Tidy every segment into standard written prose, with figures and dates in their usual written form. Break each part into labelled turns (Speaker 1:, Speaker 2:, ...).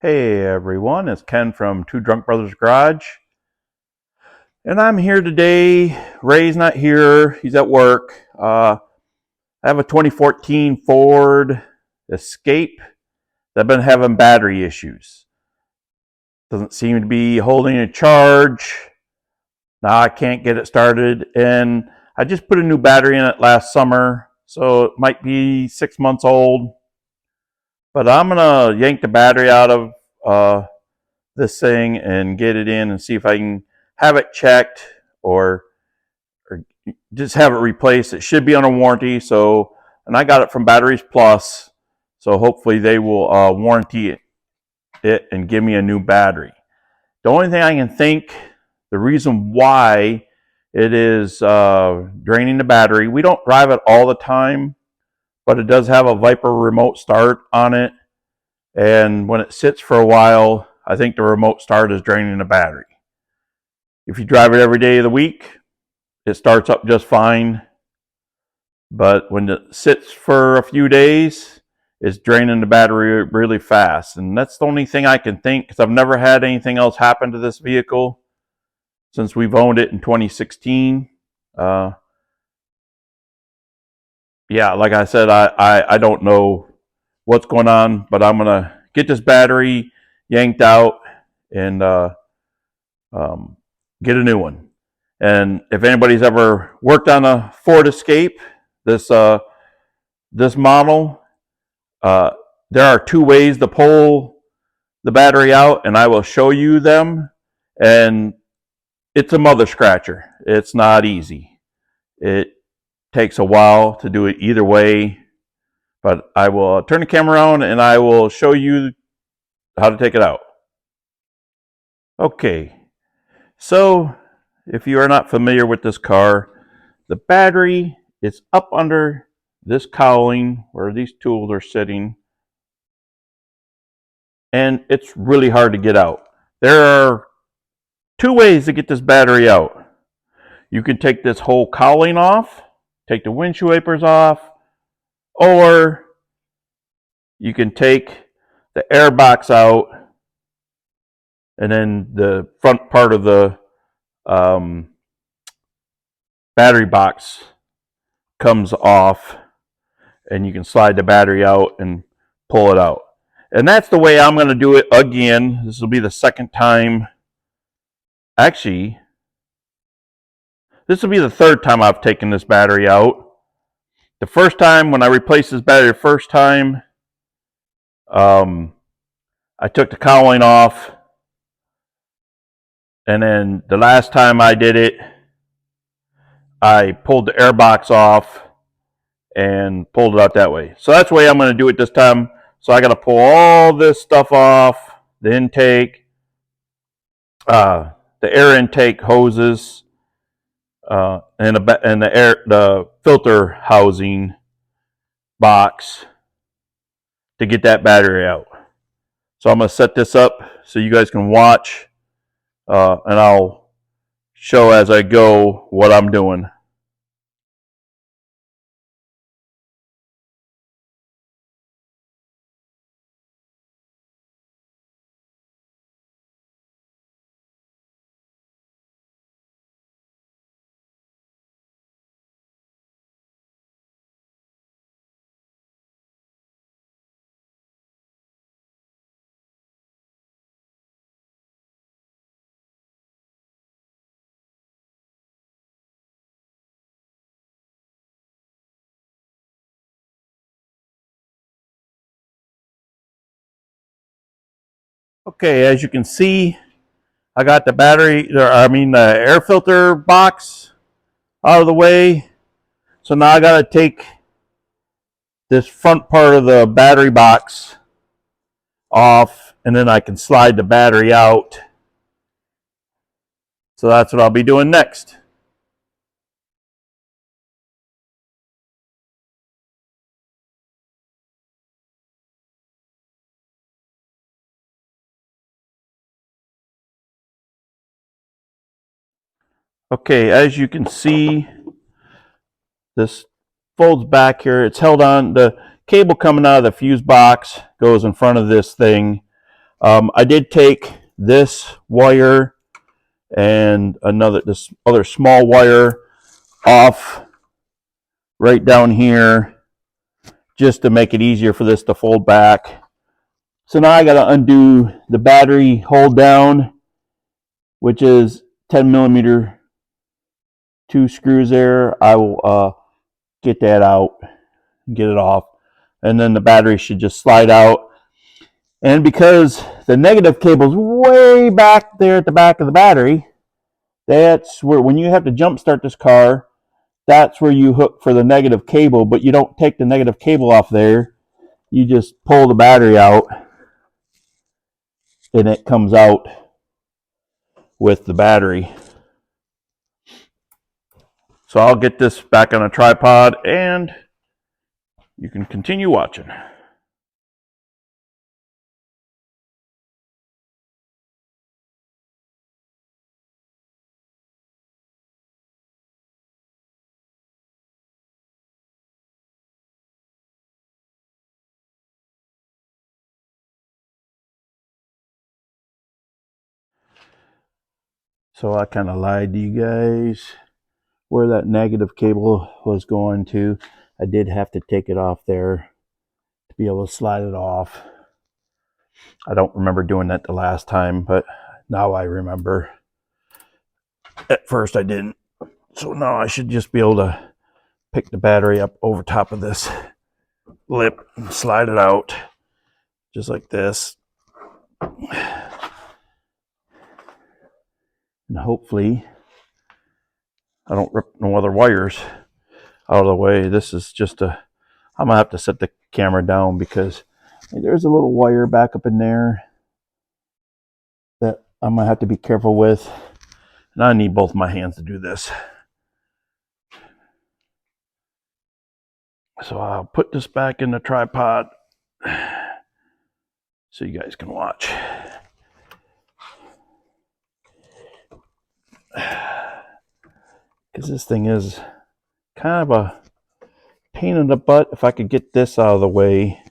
Speaker 1: Hey everyone, it's Ken from Two Drunk Brothers Garage, and I'm here today. Ray's not here, he's at work. I have a 2014 Ford Escape that I've been having battery issues. Doesn't seem to be holding a charge. Now I can't get it started, and I just put a new battery in it last summer, so it might be 6 months old. But I'm gonna yank the battery out of this thing and get it in and see if I can have it checked or just have it replaced. It should be on a warranty, and I got it from Batteries Plus, so hopefully they will warranty it and give me a new battery. The only thing I can think, the reason why it is draining the battery, we don't drive it all the time, but it does have a Viper remote start on it, and when it sits for a while, I think the remote start is draining the battery. If you drive it every day of the week, it starts up just fine. But when it sits for a few days, it's draining the battery really fast. And that's the only thing I can think, because I've never had anything else happen to this vehicle since we've owned it in 2016. Yeah, like I said, I don't know what's going on, but I'm going to get this battery yanked out and get a new one. And if anybody's ever worked on a Ford Escape, this model, there are two ways to pull the battery out, and I will show you them. And it's a mother scratcher. It's not easy. It takes a while to do it either way, but I will turn the camera on and I will show you how to take it out. Okay, so if you are not familiar with this car, the battery is up under this cowling where these tools are sitting, and it's really hard to get out. There are two ways to get this battery out. You can take this whole cowling off, take the windshield wipers off, or you can take the air box out, and then the front part of the battery box comes off, and you can slide the battery out and pull it out. And that's the way I'm going to do it again. This will be the second time. Actually, this will be the third time I've taken this battery out. The first time, when I replaced this battery the first time, I took the cowling off. And then the last time I did it, I pulled the air box off and pulled it out that way. So that's the way I'm going to do it this time. So I got to pull all this stuff off, the intake, the air intake hoses, and the filter housing box to get that battery out. So I'm going to set this up so you guys can watch, and I'll show as I go what I'm doing. Okay, as you can see, I got the the air filter box out of the way. So now I got to take this front part of the battery box off, and then I can slide the battery out. So that's what I'll be doing next. Okay, as you can see, this folds back here. It's held on. The cable coming out of the fuse box goes in front of this thing. I did take this wire and this other small wire off right down here just to make it easier for this to fold back. So now I got to undo the battery hold down, which is 10 millimeter, 2 screws there. I will get that out, get it off, and then the battery should just slide out. And because the negative cable is way back there at the back of the battery, that's where, when you have to jump start this car, that's where you hook for the negative cable, but you don't take the negative cable off there. You just pull the battery out and it comes out with the battery. So I'll get this back on a tripod and you can continue watching. So I kind of lied to you guys where that negative cable was going to. I did have to take it off there to be able to slide it off. I don't remember doing that the last time, but now I remember. At first I didn't. So now I should just be able to pick the battery up over top of this lip and slide it out just like this. And hopefully I don't rip no other wires out of the way. This is just I'm gonna have to set the camera down because there's a little wire back up in there that I'm gonna have to be careful with. And I need both my hands to do this. So I'll put this back in the tripod so you guys can watch. Because this thing is kind of a pain in the butt. If I could get this out of the way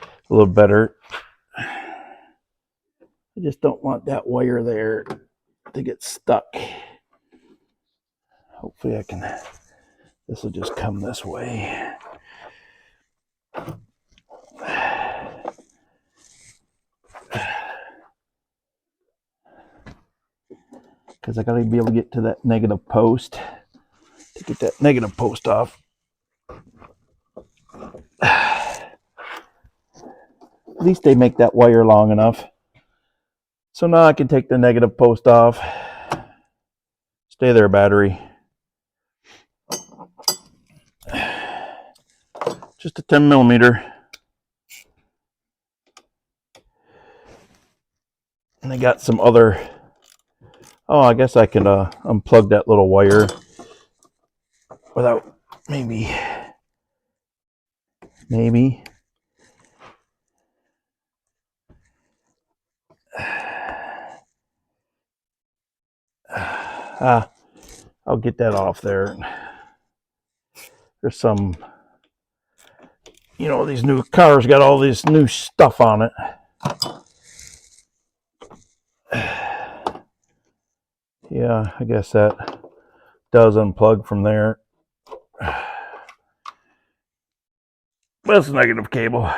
Speaker 1: a little better. I just don't want that wire there to get stuck. Hopefully I can, this will just come this way. Because I gotta be able to get to that negative post to get that negative post off. At least they make that wire long enough. So now I can take the negative post off. Stay there, battery. Just a 10 millimeter. And I got some other, oh, I guess I can unplug that little wire without maybe. I'll get that off there. There's some, you know, these new cars got all this new stuff on it. Yeah, I guess that does unplug from there. That's a negative cable.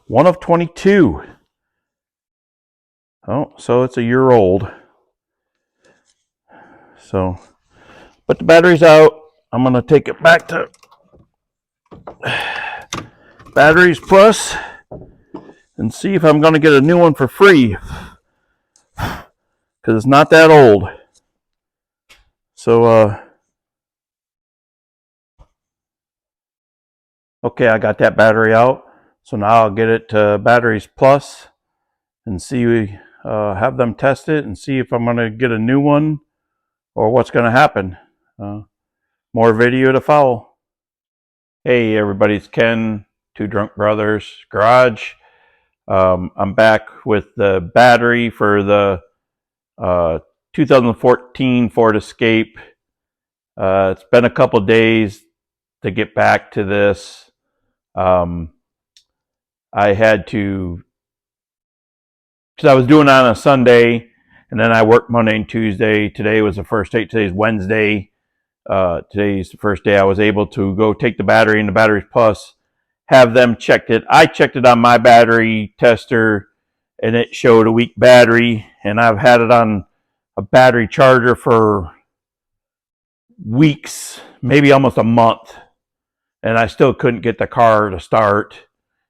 Speaker 1: One of 22. Oh, so it's a year old. So, but the battery's out. I'm going to take it back to Batteries Plus and see if I'm going to get a new one for free. Because it's not that old. So, okay, I got that battery out. So now I'll get it to Batteries Plus and see, have them test it and see if I'm going to get a new one or what's going to happen. More video to follow. Hey everybody, it's Ken, Two Drunk Brothers Garage. I'm back with the battery for the 2014 Ford Escape. It's been a couple days to get back to this. I had to, because I was doing it on a Sunday, and then I worked Monday and Tuesday. Today was the first day. Today's Wednesday. Today's the first day I was able to go take the battery and the Batteries Plus, have them check it. I checked it on my battery tester, and it showed a weak battery, and I've had it on a battery charger for weeks, maybe almost a month, and I still couldn't get the car to start.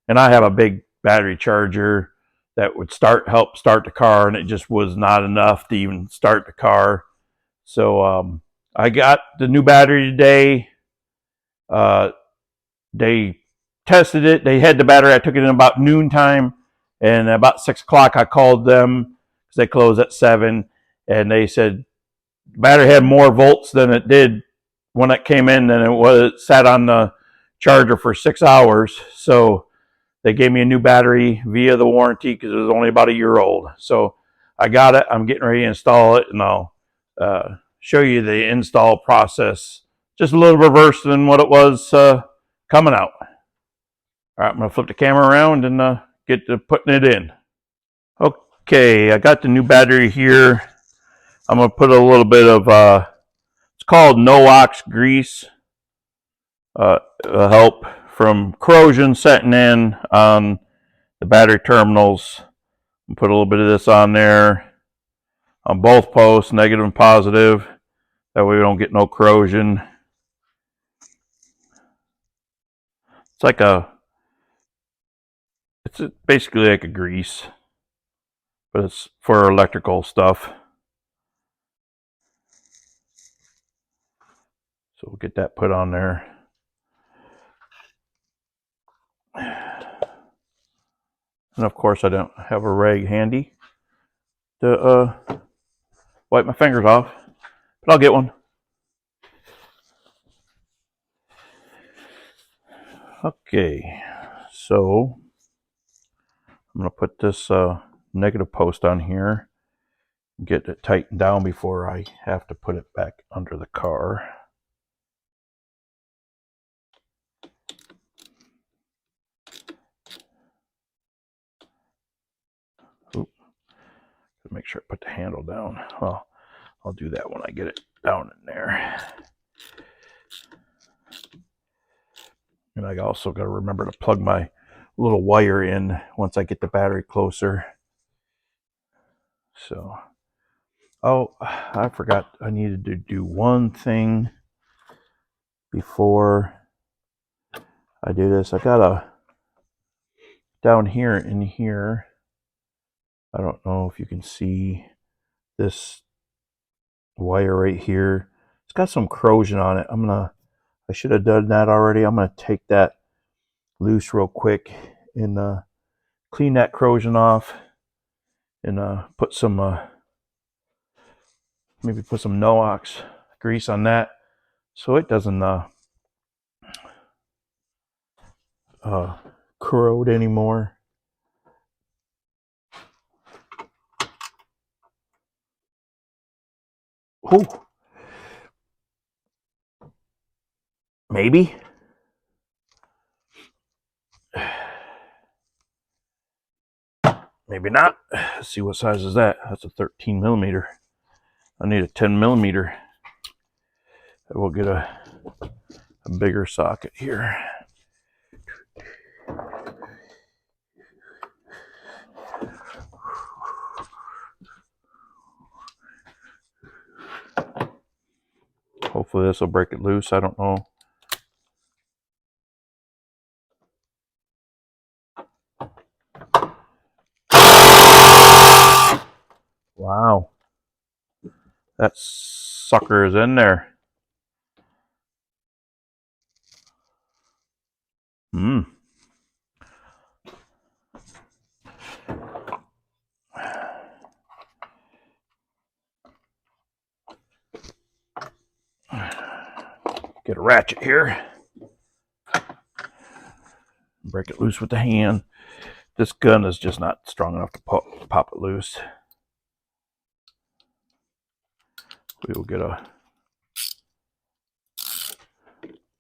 Speaker 1: And I have a big battery charger that would help start the car, and it just was not enough to even start the car. So I got the new battery today. They tested it. They had the battery. I took it in about noontime, and about 6 o'clock I called them because they close at 7, and they said the battery had more volts than it did when it came in, and it sat on the charger for 6 hours. So they gave me a new battery via the warranty because it was only about a year old. So I got it. I'm getting ready to install it, and I'll show you the install process. Just a little reverse than what it was coming out. All right, I'm going to flip the camera around and get to putting it in. Okay, I got the new battery here. I'm going to put a little bit of, it's called no-ox grease. Help from corrosion setting in on the battery terminals. I'll put a little bit of this on there on both posts, negative and positive. That way we don't get no corrosion. It's basically like a grease, but it's for electrical stuff. So we'll get that put on there. And of course I don't have a rag handy to wipe my fingers off, but I'll get one. Okay, so I'm going to put this negative post on here, get it tightened down before I have to put it back under the car. Oop. Make sure I put the handle down. Well, I'll do that when I get it down in there. And I also got to remember to plug my little wire in once I get the battery closer. So, oh, I forgot I needed to do one thing before I do this. I got down here in here, I don't know if you can see this wire right here. It's got some corrosion on it. I should have done that already. I'm gonna take that loose real quick and clean that corrosion off and put some maybe put some no-ox grease on that so it doesn't corrode anymore. Oh, maybe. Maybe not. Let's see, what size is that? That's a 13 millimeter. I need a 10 millimeter. We'll get a bigger socket here. Hopefully this will break it loose. I don't know. Wow. That sucker is in there. Get a ratchet here. Break it loose with the hand. This gun is just not strong enough to pop it loose. We will get a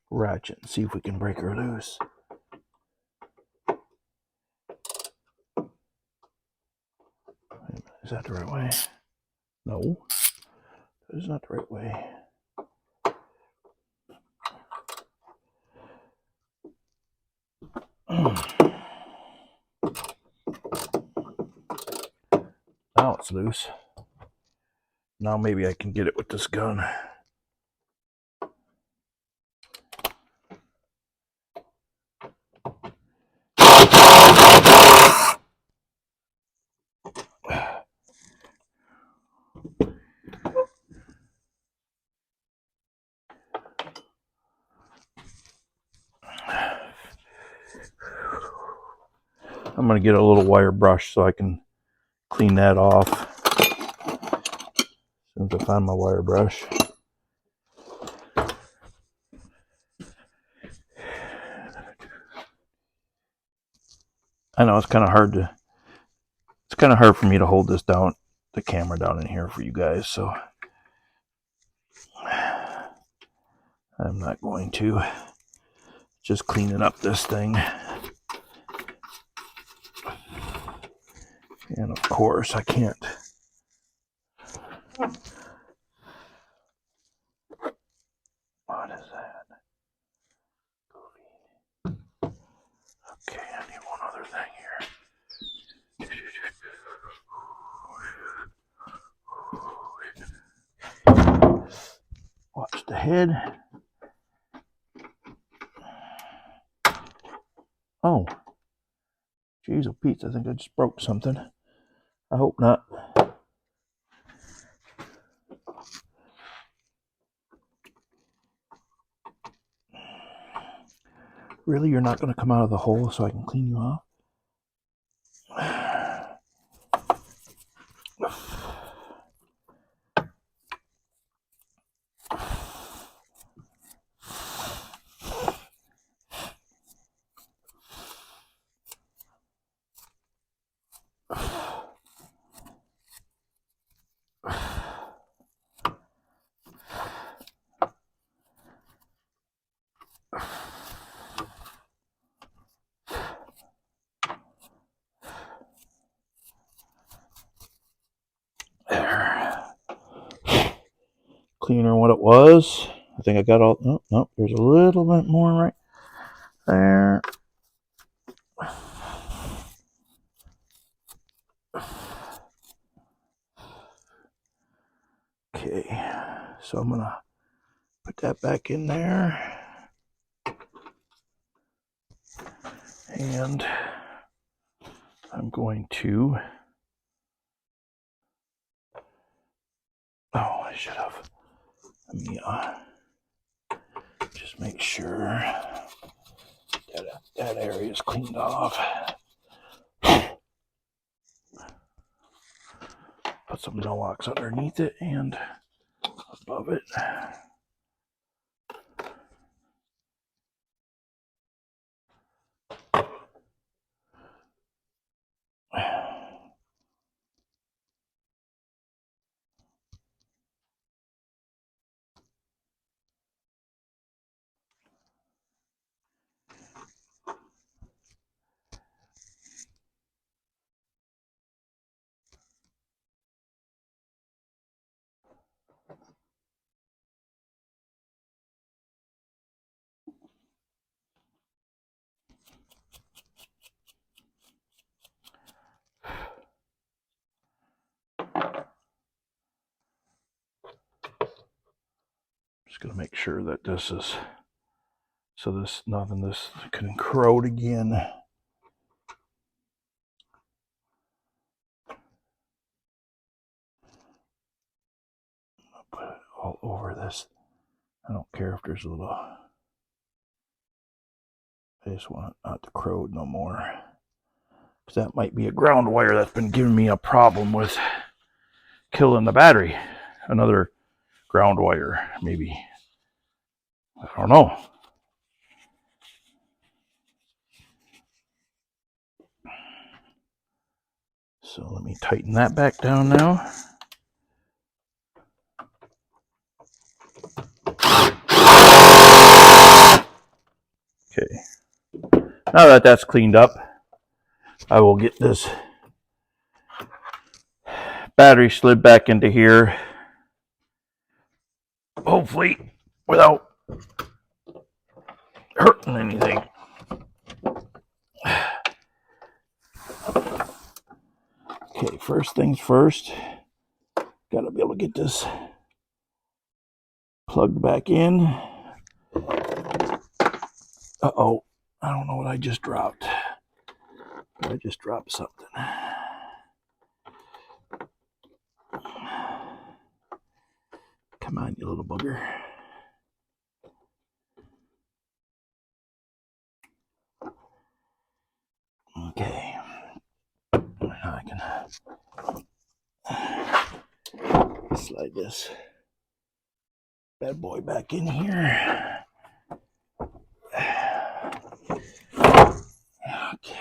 Speaker 1: ratchet and see if we can break her loose. Is that the right way? No, that is not the right way. Now it's loose. Now maybe I can get it with this gun. I'm going to get a little wire brush so I can clean that off. As soon as I find my wire brush. I know it's kind of hard for me to hold this down, the camera down in here for you guys, so I'm not going to. Just cleaning up this thing. And of course I can't. What is that? Okay, I need one other thing here. Watch the head. Oh, jeez, oh Pete, I think I just broke something. I hope not. Really, you're not going to come out of the hole so I can clean you off? There. Cleaner than what it was. I think I got all. Oh, no, there's a little bit more right there. Okay, so I'm gonna put that back in there. And I'm going to. Oh, I should have. Let me just make sure that area is cleaned off. Put some no-locks underneath it and above it. Just gonna make sure that this is so this can corrode again. I'll put it all over this. I don't care if there's a little. I just want it not to corrode no more. Because that might be a ground wire that's been giving me a problem with killing the battery. Another ground wire, maybe. I don't know. So let me tighten that back down now. Okay. Now that that's cleaned up, I will get this battery slid back into here. Hopefully without hurting anything. Okay, first things first, gotta be able to get this plugged back in. Uh-oh, I don't know what I just dropped. I just dropped something. Come on, you little bugger. Okay. Now I can slide this bad boy back in here. Okay.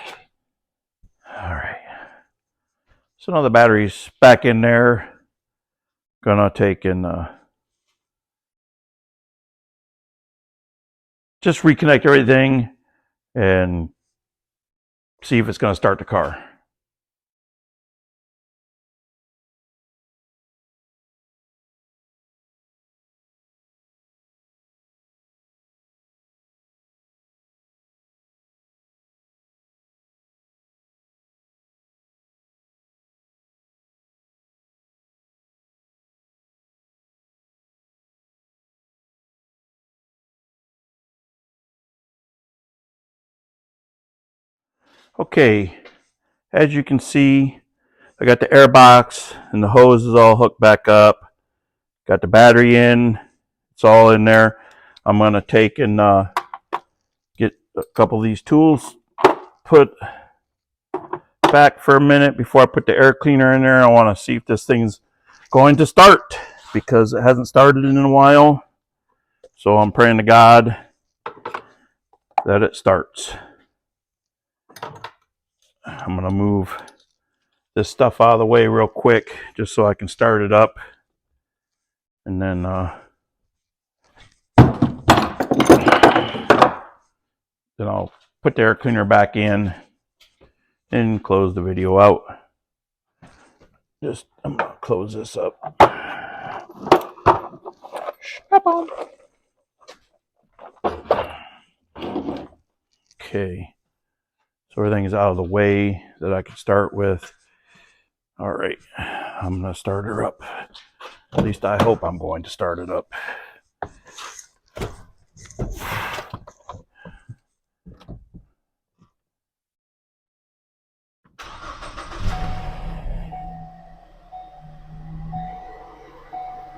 Speaker 1: All right. So now the battery's back in there. Gonna take and just reconnect everything and see if it's gonna start the car. Okay, as you can see, I got the air box and the hose is all hooked back up. Got the battery in, it's all in there. I'm gonna take and get a couple of these tools put back for a minute before I put the air cleaner in there. I want to see if this thing's going to start because it hasn't started in a while. So I'm praying to God that it starts. I'm going to move this stuff out of the way real quick just so I can start it up. And then I'll put the air cleaner back in and close the video out. I'm going to close this up. Strap on. Okay. So everything is out of the way that I can start with. All right, I'm going to start her up. At least I hope I'm going to start it up.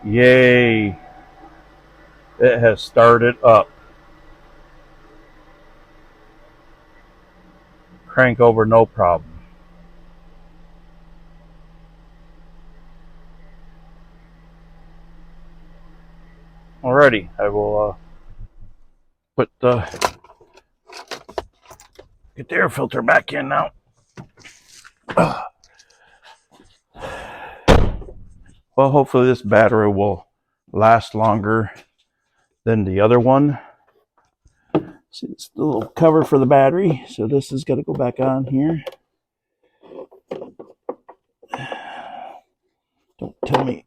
Speaker 1: Yay! It has started up. Crank over, no problem. Alrighty, I will get the air filter back in now. Well, hopefully this battery will last longer than the other one. See, it's the little cover for the battery, so this has got to go back on here. Don't tell me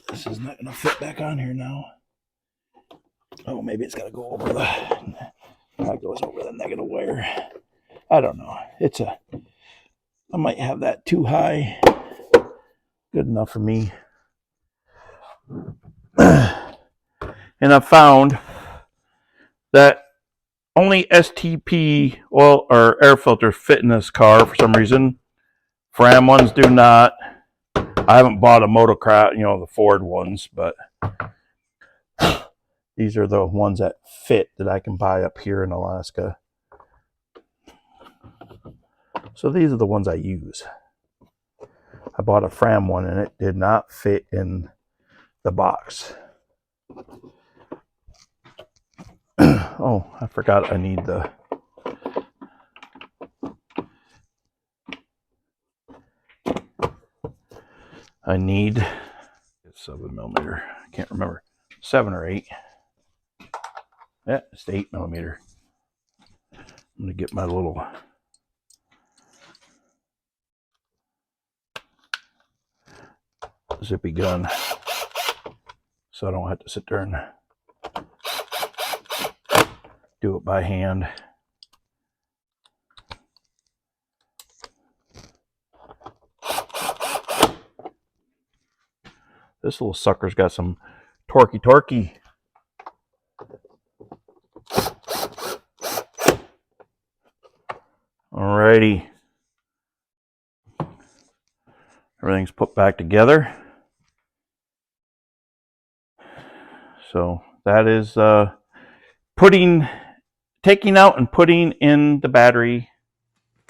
Speaker 1: this is not going to fit back on here now. Oh, maybe it's got to go over that goes over the negative wire. I don't know. I might have that too high. Good enough for me. And I found that only STP oil or air filters fit in this car for some reason. Fram ones do not. I haven't bought a motocross, the Ford ones, but these are the ones that fit that I can buy up here in Alaska. So these are the ones I use. I bought a Fram one and it did not fit in the box. Oh, I forgot I need the I need 7mm. I can't remember. 7 or 8. Yeah, it's 8mm. I'm gonna get my little zippy gun, so I don't have to sit there and do it by hand. This little sucker's got some torquey. Alrighty. Everything's put back together. So that is taking out and putting in the battery.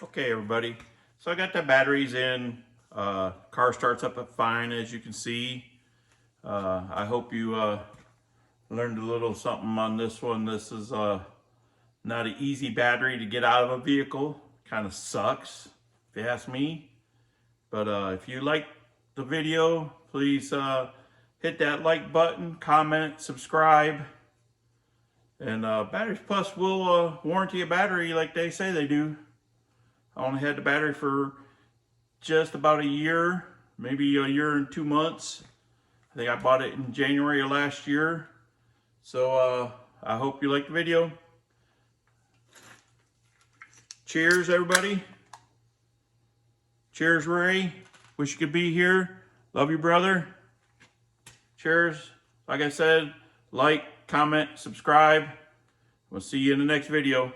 Speaker 1: Okay, everybody. So I got the batteries in. Car starts up fine, as you can see. I hope you learned a little something on this one. This is not an easy battery to get out of a vehicle. Kind of sucks, if you ask me. But if you like the video, please hit that like button, comment, subscribe. And Batteries Plus will warranty a battery like they say they do. I only had the battery for just about a year, maybe a year and 2 months. I think I bought it in January of last year. So I hope you liked the video. Cheers, everybody. Cheers, Ray. Wish you could be here. Love you, brother. Cheers. Like I said, like, comment, subscribe. We'll see you in the next video.